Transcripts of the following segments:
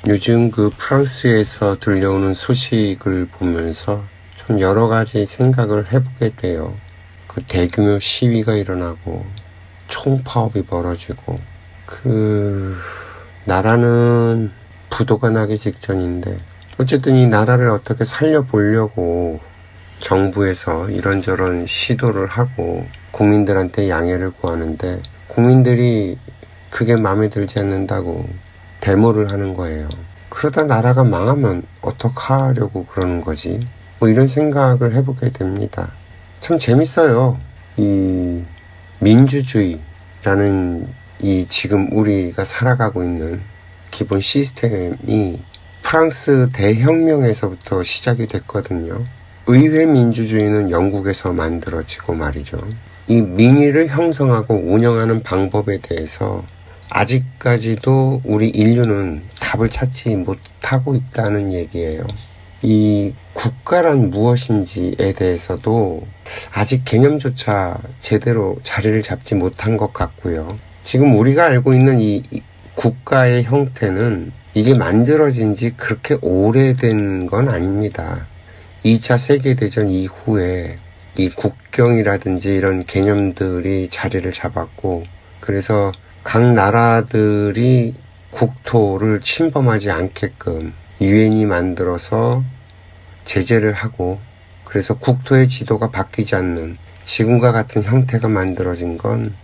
요즘 그 프랑스에서 들려오는 소식을 보면서 좀 여러 가지 생각을 해보게 돼요. 그 대규모 시위가 일어나고 총파업이 벌어지고 나라는 부도가 나기 직전인데 어쨌든 이 나라를 어떻게 살려보려고 정부에서 이런저런 시도를 하고 국민들한테 양해를 구하는데 국민들이 그게 마음에 들지 않는다고 데모를 하는 거예요. 그러다 나라가 망하면 어떡하려고 그러는 거지? 뭐 이런 생각을 해보게 됩니다. 참 재밌어요. 이 민주주의라는 이 지금 우리가 살아가고 있는 기본 시스템이 프랑스 대혁명에서부터 시작이 됐거든요. 의회 민주주의는 영국에서 만들어지고 말이죠. 이 민의를 형성하고 운영하는 방법에 대해서 아직까지도 우리 인류는 답을 찾지 못하고 있다는 얘기예요. 이 국가란 무엇인지에 대해서도 아직 개념조차 제대로 자리를 잡지 못한 것 같고요. 지금 우리가 알고 있는 이 국가의 형태는 이게 만들어진 지 그렇게 오래된 건 아닙니다. 2차 세계대전 이후에 이 국경이라든지 이런 개념들이 자리를 잡았고, 그래서 각 나라들이 국토를 침범하지 않게끔 유엔이 만들어서 제재를 하고, 그래서 국토의 지도가 바뀌지 않는 지금과 같은 형태가 만들어진 건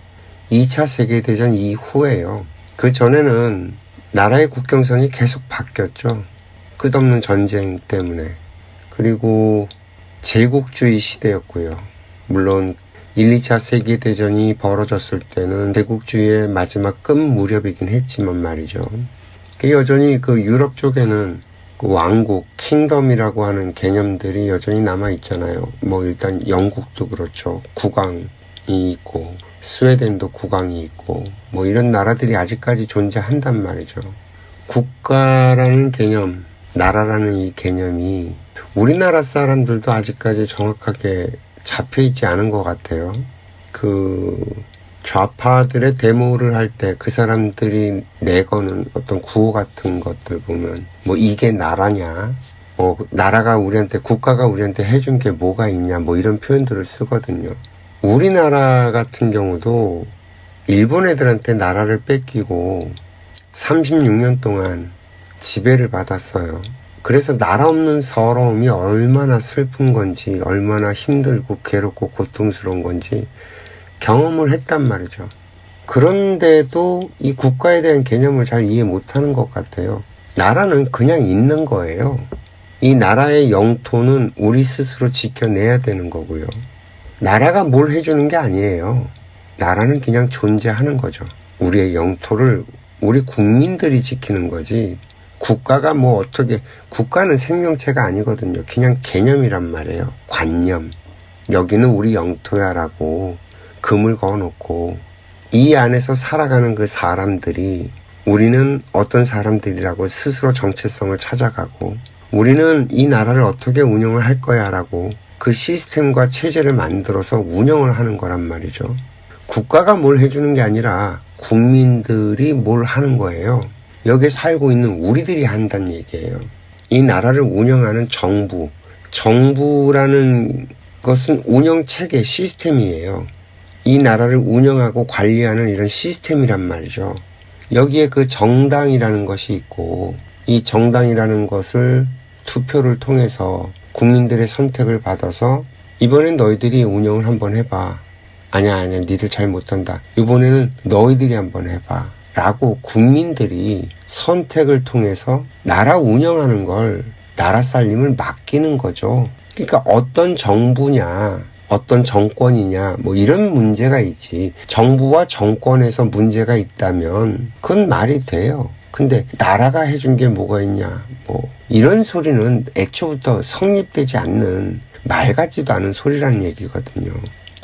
2차 세계대전 이후예요. 그 전에는 나라의 국경선이 계속 바뀌었죠. 끝없는 전쟁 때문에. 그리고 제국주의 시대였고요. 물론 1, 2차 세계대전이 벌어졌을 때는 제국주의의 마지막 끝 무렵이긴 했지만 말이죠. 여전히 그 유럽 쪽에는 그 왕국, 킹덤이라고 하는 개념들이 여전히 남아있잖아요. 뭐 일단 영국도 그렇죠. 국왕이 있고, 스웨덴도 국왕이 있고, 뭐 이런 나라들이 아직까지 존재한단 말이죠. 국가라는 개념, 나라라는 이 개념이 우리나라 사람들도 아직까지 정확하게 잡혀있지 않은 것 같아요. 그 좌파들의 데모를 할 때 그 사람들이 내거는 어떤 구호 같은 것들 보면 뭐 이게 나라냐, 뭐 나라가 우리한테, 국가가 우리한테 해준 게 뭐가 있냐, 뭐 이런 표현들을 쓰거든요. 우리나라 같은 경우도 일본 애들한테 나라를 뺏기고 36년 동안 지배를 받았어요. 그래서 나라 없는 서러움이 얼마나 슬픈 건지, 얼마나 힘들고 괴롭고 고통스러운 건지 경험을 했단 말이죠. 그런데도 이 국가에 대한 개념을 잘 이해 못하는 것 같아요. 나라는 그냥 있는 거예요. 이 나라의 영토는 우리 스스로 지켜내야 되는 거고요. 나라가 뭘 해주는 게 아니에요. 나라는 그냥 존재하는 거죠. 우리의 영토를 우리 국민들이 지키는 거지, 국가가 뭐 어떻게, 국가는 생명체가 아니거든요. 그냥 개념이란 말이에요. 관념. 여기는 우리 영토야라고 금을 그어놓고 이 안에서 살아가는 그 사람들이 우리는 어떤 사람들이라고 스스로 정체성을 찾아가고, 우리는 이 나라를 어떻게 운영을 할 거야라고 그 시스템과 체제를 만들어서 운영을 하는 거란 말이죠. 국가가 뭘 해주는 게 아니라 국민들이 뭘 하는 거예요. 여기에 살고 있는 우리들이 한다는 얘기예요. 이 나라를 운영하는 정부라는 것은 운영체계, 시스템이에요. 이 나라를 운영하고 관리하는 이런 시스템이란 말이죠. 여기에 그 정당이라는 것이 있고, 이 정당이라는 것을 투표를 통해서 국민들의 선택을 받아서 이번엔 너희들이 운영을 한번 해봐. 아니야, 니들 잘 못한다. 이번에는 너희들이 한번 해봐. 라고 국민들이 선택을 통해서 나라 운영하는 걸, 나라 살림을 맡기는 거죠. 그러니까 어떤 정부냐, 어떤 정권이냐, 뭐 이런 문제가 있지. 정부와 정권에서 문제가 있다면 그건 말이 돼요. 근데 나라가 해준 게 뭐가 있냐, 뭐 이런 소리는 애초부터 성립되지 않는, 말 같지도 않은 소리라는 얘기거든요.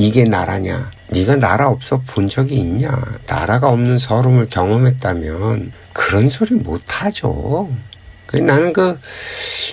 이게 나라냐? 네가 나라 없어 본 적이 있냐? 나라가 없는 서름을 경험했다면 그런 소리 못하죠. 나는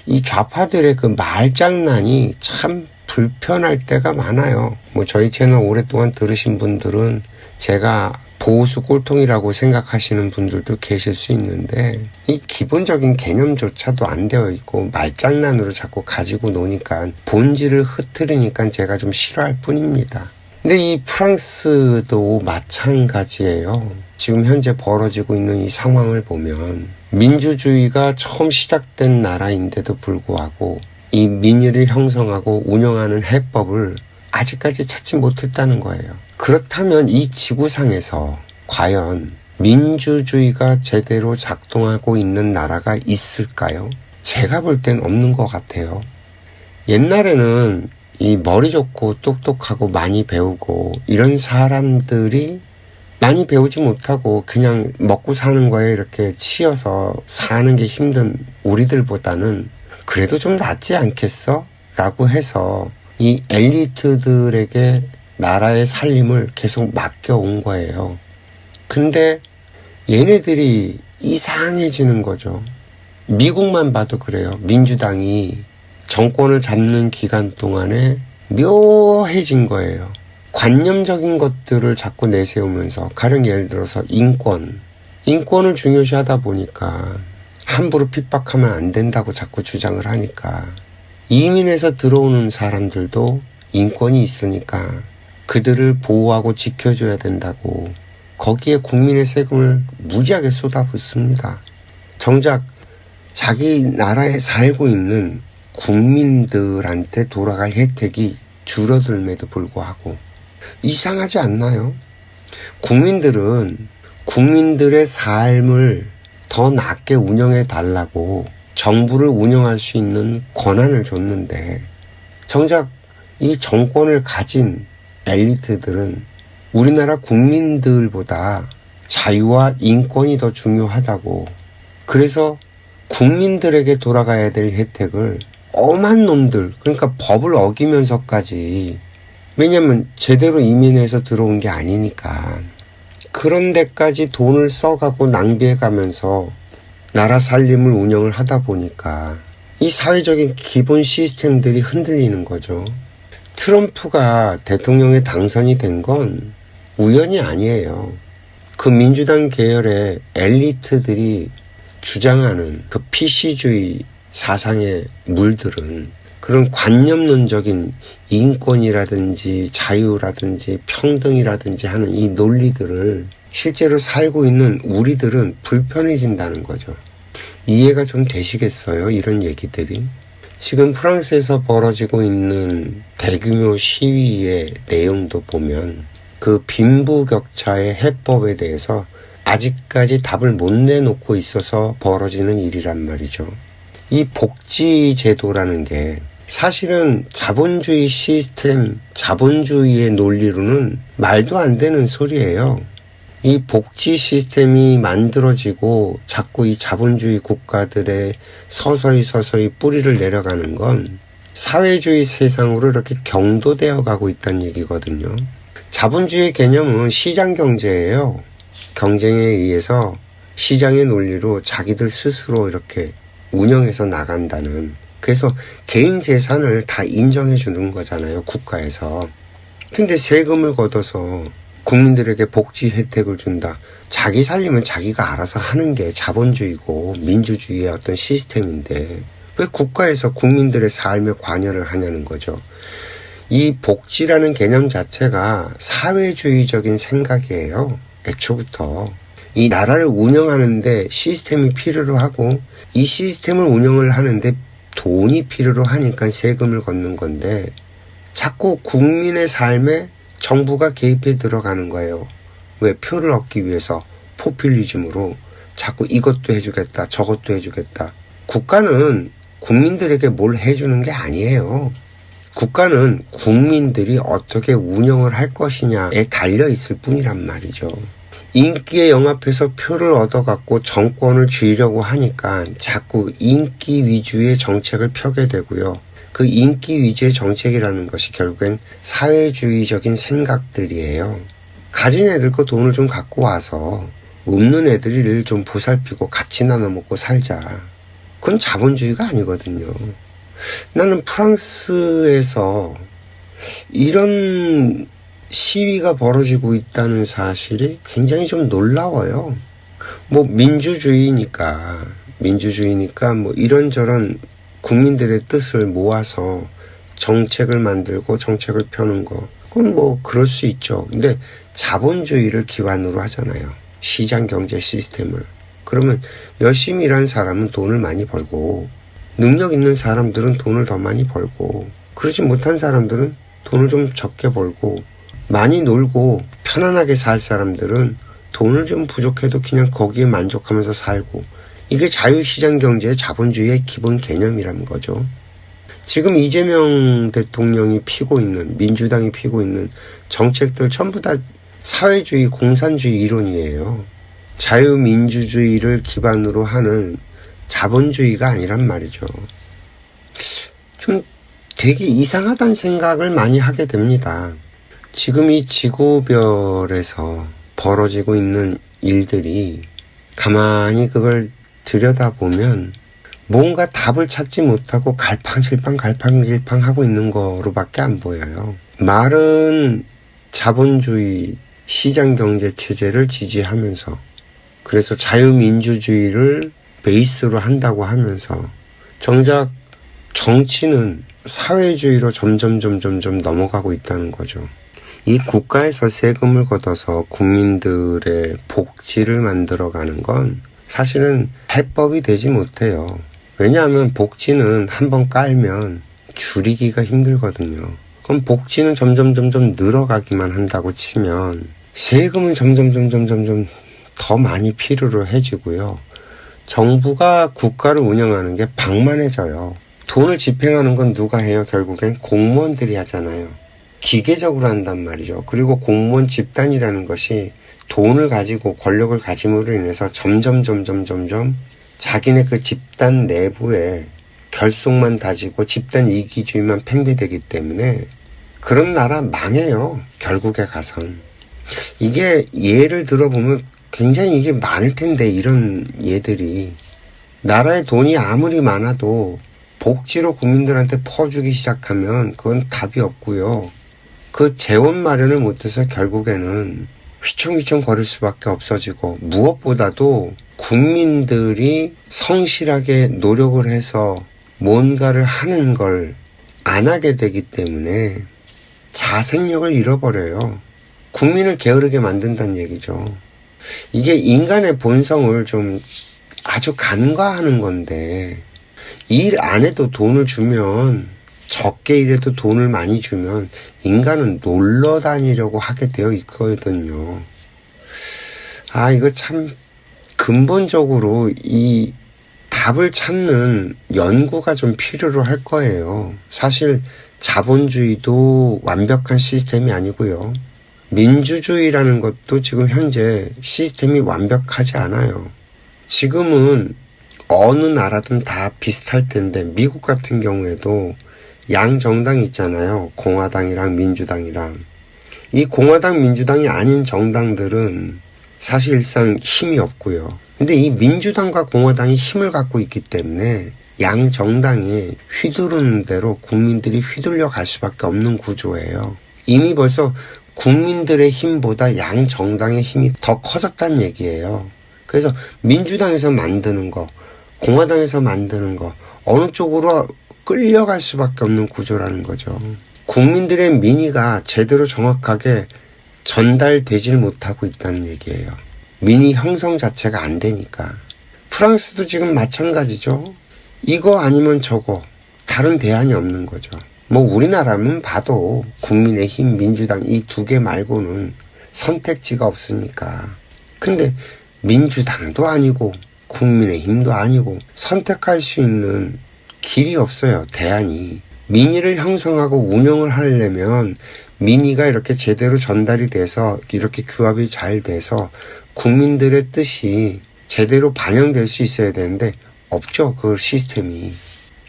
이 좌파들의 그 말장난이 참 불편할 때가 많아요. 저희 채널 오랫동안 들으신 분들은 제가 보수 꼴통이라고 생각하시는 분들도 계실 수 있는데 이 기본적인 개념조차도 안 되어 있고 말장난으로 자꾸 가지고 노니까 본질을 흐트리니까 제가 좀 싫어할 뿐입니다. 근데 이 프랑스도 마찬가지예요. 지금 현재 벌어지고 있는 이 상황을 보면 민주주의가 처음 시작된 나라인데도 불구하고 이 민의를 형성하고 운영하는 해법을 아직까지 찾지 못했다는 거예요. 그렇다면 이 지구상에서 과연 민주주의가 제대로 작동하고 있는 나라가 있을까요? 제가 볼 땐 없는 것 같아요. 옛날에는 이 머리 좋고 똑똑하고 많이 배우고 이런 사람들이 많이 배우지 못하고 그냥 먹고 사는 거에 이렇게 치여서 사는 게 힘든 우리들보다는 그래도 좀 낫지 않겠어? 라고 해서 이 엘리트들에게 나라의 살림을 계속 맡겨온 거예요. 근데 얘네들이 이상해지는 거죠. 미국만 봐도 그래요. 민주당이 정권을 잡는 기간 동안에 묘해진 거예요. 관념적인 것들을 자꾸 내세우면서 가령 예를 들어서 인권을 중요시하다 보니까 함부로 핍박하면 안 된다고 자꾸 주장을 하니까 이민에서 들어오는 사람들도 인권이 있으니까 그들을 보호하고 지켜줘야 된다고 거기에 국민의 세금을 무지하게 쏟아붓습니다. 정작 자기 나라에 살고 있는 국민들한테 돌아갈 혜택이 줄어들음에도 불구하고 이상하지 않나요? 국민들은 국민들의 삶을 더 낫게 운영해 달라고 정부를 운영할 수 있는 권한을 줬는데 정작 이 정권을 가진 엘리트들은 우리나라 국민들보다 자유와 인권이 더 중요하다고 그래서 국민들에게 돌아가야 될 혜택을 엄한 놈들 그러니까 법을 어기면서까지 왜냐면 제대로 이민해서 들어온 게 아니니까 그런 데까지 돈을 써가고 낭비해가면서 나라 살림을 운영을 하다 보니까 이 사회적인 기본 시스템들이 흔들리는 거죠. 트럼프가 대통령에 당선이 된 건 우연이 아니에요. 그 민주당 계열의 엘리트들이 주장하는 그 PC주의 사상의 물들은 그런 관념론적인 인권이라든지 자유라든지 평등이라든지 하는 이 논리들을 실제로 살고 있는 우리들은 불편해진다는 거죠. 이해가 좀 되시겠어요? 이런 얘기들이. 지금 프랑스에서 벌어지고 있는 대규모 시위의 내용도 보면 그 빈부격차의 해법에 대해서 아직까지 답을 못 내놓고 있어서 벌어지는 일이란 말이죠. 이 복지제도라는 게 사실은 자본주의 시스템, 자본주의의 논리로는 말도 안 되는 소리예요. 이 복지 시스템이 만들어지고 자꾸 이 자본주의 국가들의 서서히 뿌리를 내려가는 건 사회주의 세상으로 이렇게 경도되어 가고 있다는 얘기거든요. 자본주의 개념은 시장 경제예요. 경쟁에 의해서 시장의 논리로 자기들 스스로 이렇게 운영해서 나간다는. 그래서 개인 재산을 다 인정해 주는 거잖아요, 국가에서. 근데 세금을 걷어서 국민들에게 복지 혜택을 준다. 자기 살림은 자기가 알아서 하는 게 자본주의고 민주주의의 어떤 시스템인데 왜 국가에서 국민들의 삶에 관여를 하냐는 거죠. 이 복지라는 개념 자체가 사회주의적인 생각이에요. 애초부터. 이 나라를 운영하는데 시스템이 필요로 하고 이 시스템을 운영을 하는데 돈이 필요로 하니까 세금을 걷는 건데 자꾸 국민의 삶에 정부가 개입해 들어가는 거예요. 왜? 표를 얻기 위해서 포퓰리즘으로 자꾸 이것도 해주겠다 저것도 해주겠다. 국가는 국민들에게 뭘 해주는 게 아니에요. 국가는 국민들이 어떻게 운영을 할 것이냐에 달려 있을 뿐이란 말이죠. 인기에 영합해서 표를 얻어갖고 정권을 쥐려고 하니까 자꾸 인기 위주의 정책을 펴게 되고요. 그 인기 위주의 정책이라는 것이 결국엔 사회주의적인 생각들이에요. 가진 애들 거 돈을 좀 갖고 와서 없는 애들을 좀 보살피고 같이 나눠 먹고 살자. 그건 자본주의가 아니거든요. 나는 프랑스에서 이런 시위가 벌어지고 있다는 사실이 굉장히 좀 놀라워요. 뭐 민주주의니까 뭐 이런저런 국민들의 뜻을 모아서 정책을 만들고 정책을 펴는 거, 그건 뭐 그럴 수 있죠. 근데 자본주의를 기반으로 하잖아요. 시장 경제 시스템을. 그러면 열심히 일하는 사람은 돈을 많이 벌고, 능력 있는 사람들은 돈을 더 많이 벌고, 그러지 못한 사람들은 돈을 좀 적게 벌고, 많이 놀고 편안하게 살 사람들은 돈을 좀 부족해도 그냥 거기에 만족하면서 살고, 이게 자유시장 경제의 자본주의의 기본 개념이라는 거죠. 지금 이재명 대통령이 피고 있는, 민주당이 피고 있는 정책들 전부 다 사회주의, 공산주의 이론이에요. 자유민주주의를 기반으로 하는 자본주의가 아니란 말이죠. 좀 되게 이상하다는 생각을 많이 하게 됩니다. 지금 이 지구별에서 벌어지고 있는 일들이 가만히 그걸 들여다보면 뭔가 답을 찾지 못하고 갈팡질팡 하고 있는 거로밖에 안 보여요. 말은 자본주의 시장경제 체제를 지지하면서, 그래서 자유민주주의를 베이스로 한다고 하면서, 정작 정치는 사회주의로 점점 넘어가고 있다는 거죠. 이 국가에서 세금을 걷어서 국민들의 복지를 만들어가는 건 사실은 해법이 되지 못해요. 왜냐하면 복지는 한번 깔면 줄이기가 힘들거든요. 그럼 복지는 점점 늘어가기만 한다고 치면 세금은 점점 더 많이 필요로 해지고요. 정부가 국가를 운영하는 게 방만해져요. 돈을 집행하는 건 누가 해요? 결국엔 공무원들이 하잖아요. 기계적으로 한단 말이죠. 그리고 공무원 집단이라는 것이 돈을 가지고 권력을 가짐으로 인해서 점점 자기네 그 집단 내부에 결속만 다지고 집단 이기주의만 팽배되기 때문에 그런 나라 망해요. 결국에 가선. 이게 예를 들어보면 굉장히 이게 많을 텐데, 이런 예들이. 나라에 돈이 아무리 많아도 복지로 국민들한테 퍼주기 시작하면 그건 답이 없고요. 그 재원 마련을 못해서 결국에는 휘청휘청 거릴 수밖에 없어지고, 무엇보다도 국민들이 성실하게 노력을 해서 뭔가를 하는 걸 안 하게 되기 때문에 자생력을 잃어버려요. 국민을 게으르게 만든다는 얘기죠. 이게 인간의 본성을 좀 아주 간과하는 건데, 일 안 해도 돈을 주면, 적게 일해도 돈을 많이 주면 인간은 놀러 다니려고 하게 되어 있거든요. 이거 참 근본적으로 이 답을 찾는 연구가 좀 필요로 할 거예요. 사실 자본주의도 완벽한 시스템이 아니고요. 민주주의라는 것도 지금 현재 시스템이 완벽하지 않아요. 지금은 어느 나라든 다 비슷할 텐데, 미국 같은 경우에도 양정당이 있잖아요. 공화당이랑 민주당이랑. 이 공화당, 민주당이 아닌 정당들은 사실상 힘이 없고요. 근데 이 민주당과 공화당이 힘을 갖고 있기 때문에 양정당이 휘두르는 대로 국민들이 휘둘려 갈 수밖에 없는 구조예요. 이미 벌써 국민들의 힘보다 양정당의 힘이 더 커졌다는 얘기예요. 그래서 민주당에서 만드는 거, 공화당에서 만드는 거, 어느 쪽으로 끌려갈 수밖에 없는 구조라는 거죠. 국민들의 민의가 제대로 정확하게 전달되질 못하고 있다는 얘기예요. 민의 형성 자체가 안 되니까. 프랑스도 지금 마찬가지죠. 이거 아니면 저거, 다른 대안이 없는 거죠. 뭐 우리나라는 봐도 국민의힘, 민주당 이 두 개 말고는 선택지가 없으니까. 근데 민주당도 아니고 국민의힘도 아니고 선택할 수 있는 길이 없어요. 대안이. 민의를 형성하고 운영을 하려면 민의가 이렇게 제대로 전달이 돼서, 이렇게 규합이 잘 돼서 국민들의 뜻이 제대로 반영될 수 있어야 되는데 없죠. 그 시스템이.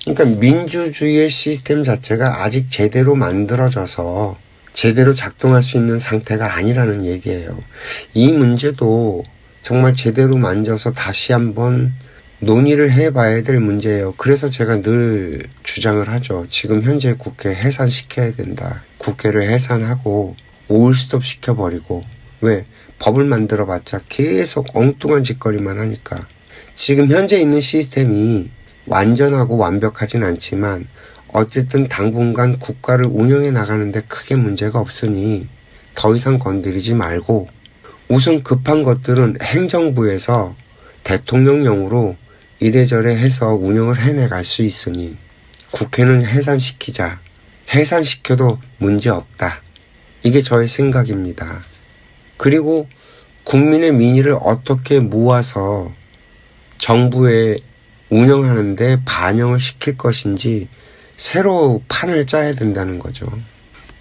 그러니까 민주주의의 시스템 자체가 아직 제대로 만들어져서 제대로 작동할 수 있는 상태가 아니라는 얘기예요. 이 문제도 정말 제대로 만져서 다시 한번 논의를 해봐야 될 문제예요. 그래서 제가 늘 주장을 하죠. 지금 현재 국회 해산시켜야 된다. 국회를 해산하고 올스톱 시켜버리고, 왜? 법을 만들어봤자 계속 엉뚱한 짓거리만 하니까. 지금 현재 있는 시스템이 완전하고 완벽하진 않지만 어쨌든 당분간 국가를 운영해 나가는데 크게 문제가 없으니 더 이상 건드리지 말고, 우선 급한 것들은 행정부에서 대통령령으로 이래저래 해서 운영을 해내갈 수 있으니 국회는 해산시키자. 해산시켜도 문제없다. 이게 저의 생각입니다. 그리고 국민의 민의를 어떻게 모아서 정부에 운영하는데 반영을 시킬 것인지 새로 판을 짜야 된다는 거죠.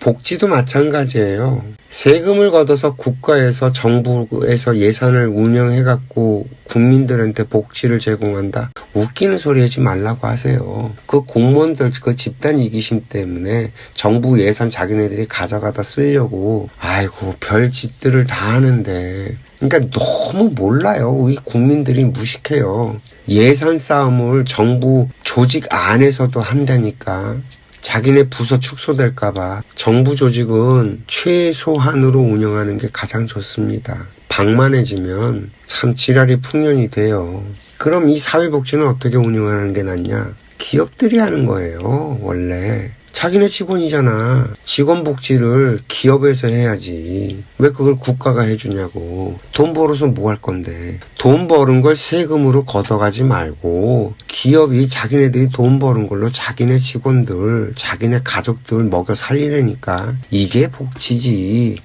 복지도 마찬가지예요. 세금을 걷어서 국가에서 정부에서 예산을 운영해갖고 국민들한테 복지를 제공한다? 웃기는 소리 하지 말라고 하세요. 그 공무원들 그 집단 이기심 때문에 정부 예산 자기네들이 가져가다 쓰려고 아이고 별 짓들을 다 하는데, 그러니까 너무 몰라요. 우리 국민들이 무식해요. 예산 싸움을 정부 조직 안에서도 한다니까. 자기네 부서 축소될까봐. 정부 조직은 최소한으로 운영하는 게 가장 좋습니다. 방만해지면 참 지랄이 풍년이 돼요. 그럼 이 사회복지는 어떻게 운영하는 게 낫냐? 기업들이 하는 거예요, 원래. 자기네 직원이잖아. 직원 복지를 기업에서 해야지. 왜 그걸 국가가 해주냐고. 돈 벌어서 뭐 할 건데. 돈 버는 걸 세금으로 걷어가지 말고 기업이 자기네들이 돈 버는 걸로 자기네 직원들, 자기네 가족들 먹여 살리려니까. 이게 복지지.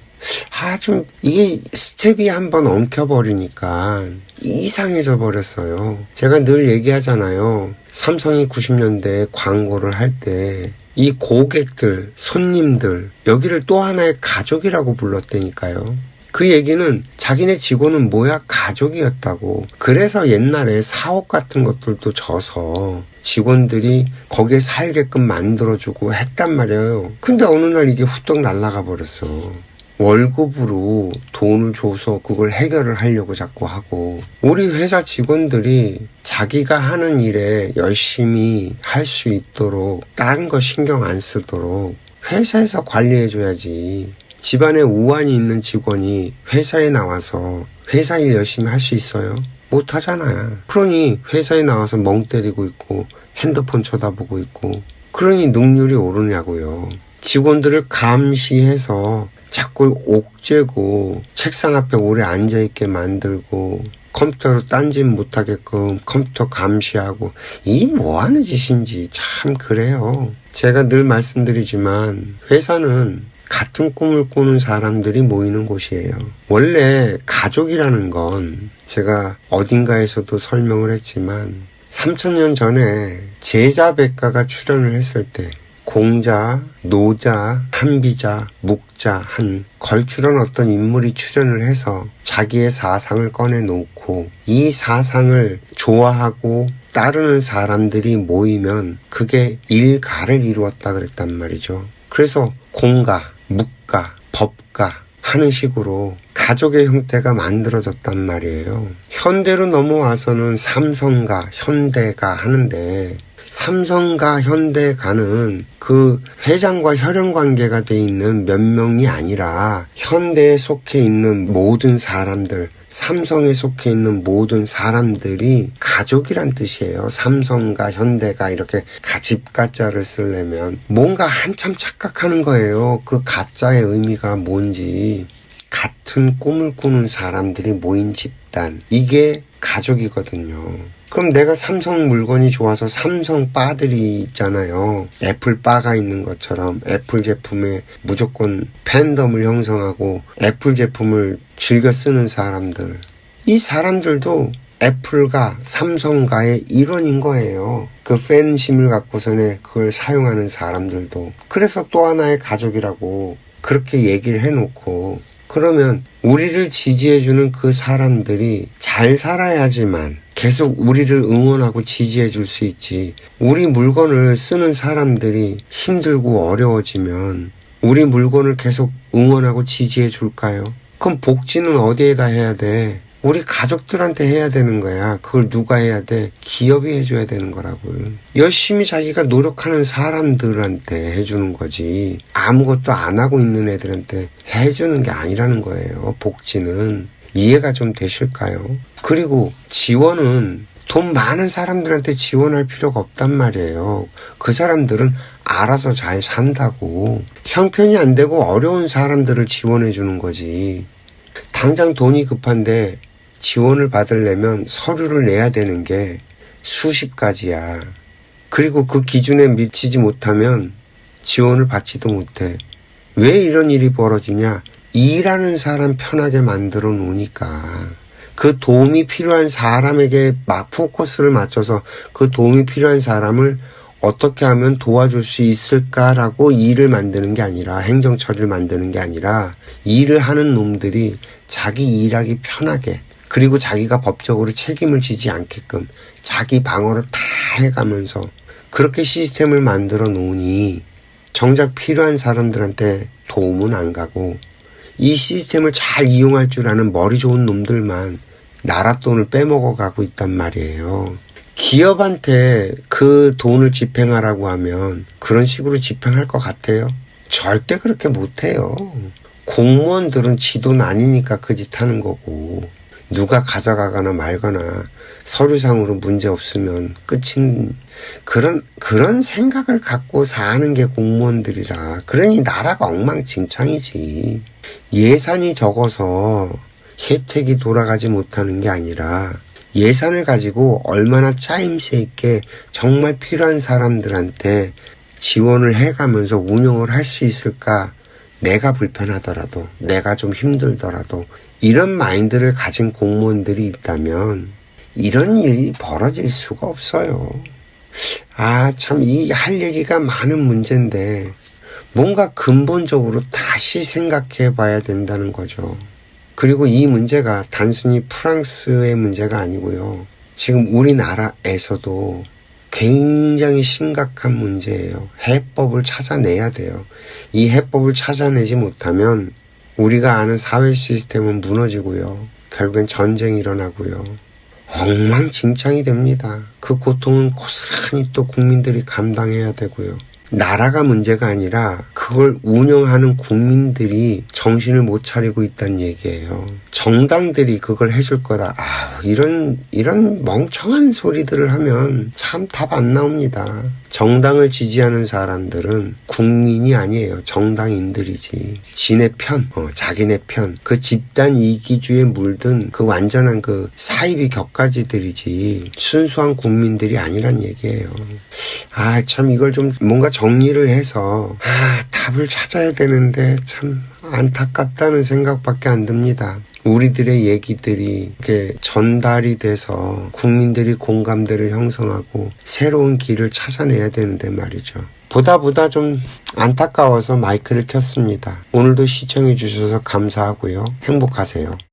좀 이게 스텝이 한번 엉켜버리니까 이상해져 버렸어요. 제가 늘 얘기하잖아요. 삼성이 90년대에 광고를 할 때 이 고객들, 손님들, 여기를 또 하나의 가족이라고 불렀다니까요. 그 얘기는 자기네 직원은 뭐야? 가족이었다고. 그래서 옛날에 사옥 같은 것들도 져서 직원들이 거기에 살게끔 만들어주고 했단 말이에요. 근데 어느 날 이게 후떡 날아가 버렸어. 월급으로 돈을 줘서 그걸 해결을 하려고 자꾸 하고. 우리 회사 직원들이 자기가 하는 일에 열심히 할 수 있도록 다른 거 신경 안 쓰도록 회사에서 관리해줘야지. 집안에 우환이 있는 직원이 회사에 나와서 회사 일 열심히 할 수 있어요? 못하잖아요. 그러니 회사에 나와서 멍 때리고 있고 핸드폰 쳐다보고 있고, 그러니 능률이 오르냐고요. 직원들을 감시해서 자꾸 옥죄고 책상 앞에 오래 앉아있게 만들고 컴퓨터로 딴짓 못하게끔 컴퓨터 감시하고, 이 뭐하는 짓인지 참 그래요. 제가 늘 말씀드리지만 회사는 같은 꿈을 꾸는 사람들이 모이는 곳이에요. 원래 가족이라는 건 제가 어딘가에서도 설명을 했지만 3000년 전에 제자백가가 출현을 했을 때 공자, 노자, 한비자, 묵자 한 걸출한 어떤 인물이 출연을 해서 자기의 사상을 꺼내놓고 이 사상을 좋아하고 따르는 사람들이 모이면 그게 일가를 이루었다 그랬단 말이죠. 그래서 공가, 묵가, 법가 하는 식으로 가족의 형태가 만들어졌단 말이에요. 현대로 넘어와서는 삼성가, 현대가 하는데, 삼성가, 현대가는 그 회장과 혈연관계가 돼 있는 몇 명이 아니라 현대에 속해 있는 모든 사람들, 삼성에 속해 있는 모든 사람들이 가족이란 뜻이에요. 삼성가, 현대가 이렇게 집가자를 쓰려면 뭔가 한참 착각하는 거예요. 그 가짜의 의미가 뭔지. 같은 꿈을 꾸는 사람들이 모인 집단, 이게 가족이거든요. 그럼 내가 삼성 물건이 좋아서 삼성 바들이 있잖아요. 애플 바가 있는 것처럼 애플 제품에 무조건 팬덤을 형성하고 애플 제품을 즐겨 쓰는 사람들, 이 사람들도 애플가, 삼성가의 일원인 거예요. 그 팬심을 갖고서는 그걸 사용하는 사람들도. 그래서 또 하나의 가족이라고 그렇게 얘기를 해놓고, 그러면 우리를 지지해주는 그 사람들이 잘 살아야지만 계속 우리를 응원하고 지지해 줄 수 있지. 우리 물건을 쓰는 사람들이 힘들고 어려워지면 우리 물건을 계속 응원하고 지지해 줄까요? 그럼 복지는 어디에다 해야 돼? 우리 가족들한테 해야 되는 거야. 그걸 누가 해야 돼? 기업이 해줘야 되는 거라고요. 열심히 자기가 노력하는 사람들한테 해주는 거지. 아무것도 안 하고 있는 애들한테 해주는 게 아니라는 거예요. 복지는. 이해가 좀 되실까요? 그리고 지원은 돈 많은 사람들한테 지원할 필요가 없단 말이에요. 그 사람들은 알아서 잘 산다고. 형편이 안 되고 어려운 사람들을 지원해 주는 거지. 당장 돈이 급한데 지원을 받으려면 서류를 내야 되는 게 수십 가지야. 그리고 그 기준에 미치지 못하면 지원을 받지도 못해. 왜 이런 일이 벌어지냐? 일하는 사람 편하게 만들어 놓으니까. 그 도움이 필요한 사람에게 막 포커스를 맞춰서 그 도움이 필요한 사람을 어떻게 하면 도와줄 수 있을까라고 일을 만드는 게 아니라, 행정처리를 만드는 게 아니라, 일을 하는 놈들이 자기 일하기 편하게, 그리고 자기가 법적으로 책임을 지지 않게끔 자기 방어를 다 해가면서 그렇게 시스템을 만들어 놓으니 정작 필요한 사람들한테 도움은 안 가고, 이 시스템을 잘 이용할 줄 아는 머리 좋은 놈들만 나라 돈을 빼먹어 가고 있단 말이에요. 기업한테 그 돈을 집행하라고 하면 그런 식으로 집행할 것 같아요? 절대 그렇게 못해요. 공무원들은 지 돈 아니니까 그 짓 하는 거고, 누가 가져가거나 말거나 서류상으로 문제 없으면 끝인, 그런 생각을 갖고 사는 게 공무원들이라. 그러니 나라가 엉망진창이지. 예산이 적어서 혜택이 돌아가지 못하는 게 아니라, 예산을 가지고 얼마나 짜임새 있게 정말 필요한 사람들한테 지원을 해가면서 운영을 할 수 있을까? 내가 불편하더라도, 내가 좀 힘들더라도 이런 마인드를 가진 공무원들이 있다면 이런 일이 벌어질 수가 없어요. 참 이 할 얘기가 많은 문제인데 뭔가 근본적으로 다시 생각해 봐야 된다는 거죠. 그리고 이 문제가 단순히 프랑스의 문제가 아니고요. 지금 우리나라에서도 굉장히 심각한 문제예요. 해법을 찾아내야 돼요. 이 해법을 찾아내지 못하면 우리가 아는 사회 시스템은 무너지고요. 결국엔 전쟁이 일어나고요. 엉망진창이 됩니다. 그 고통은 고스란히 또 국민들이 감당해야 되고요. 나라가 문제가 아니라 그걸 운영하는 국민들이 정신을 못 차리고 있다는 얘기예요. 정당들이 그걸 해줄 거다. 이런 멍청한 소리들을 하면 참 답 안 나옵니다. 정당을 지지하는 사람들은 국민이 아니에요. 정당인들이지. 지네 편, 자기네 편. 그 집단 이기주의에 물든 그 완전한 그 사이비 격가지들이지 순수한 국민들이 아니란 얘기예요. 참 이걸 좀 뭔가 정리를 해서 답을 찾아야 되는데 참 안타깝다는 생각밖에 안 듭니다. 우리들의 얘기들이 이렇게 전달이 돼서 국민들이 공감대를 형성하고 새로운 길을 찾아내야 되는데 말이죠. 보다 좀 안타까워서 마이크를 켰습니다. 오늘도 시청해 주셔서 감사하고요. 행복하세요.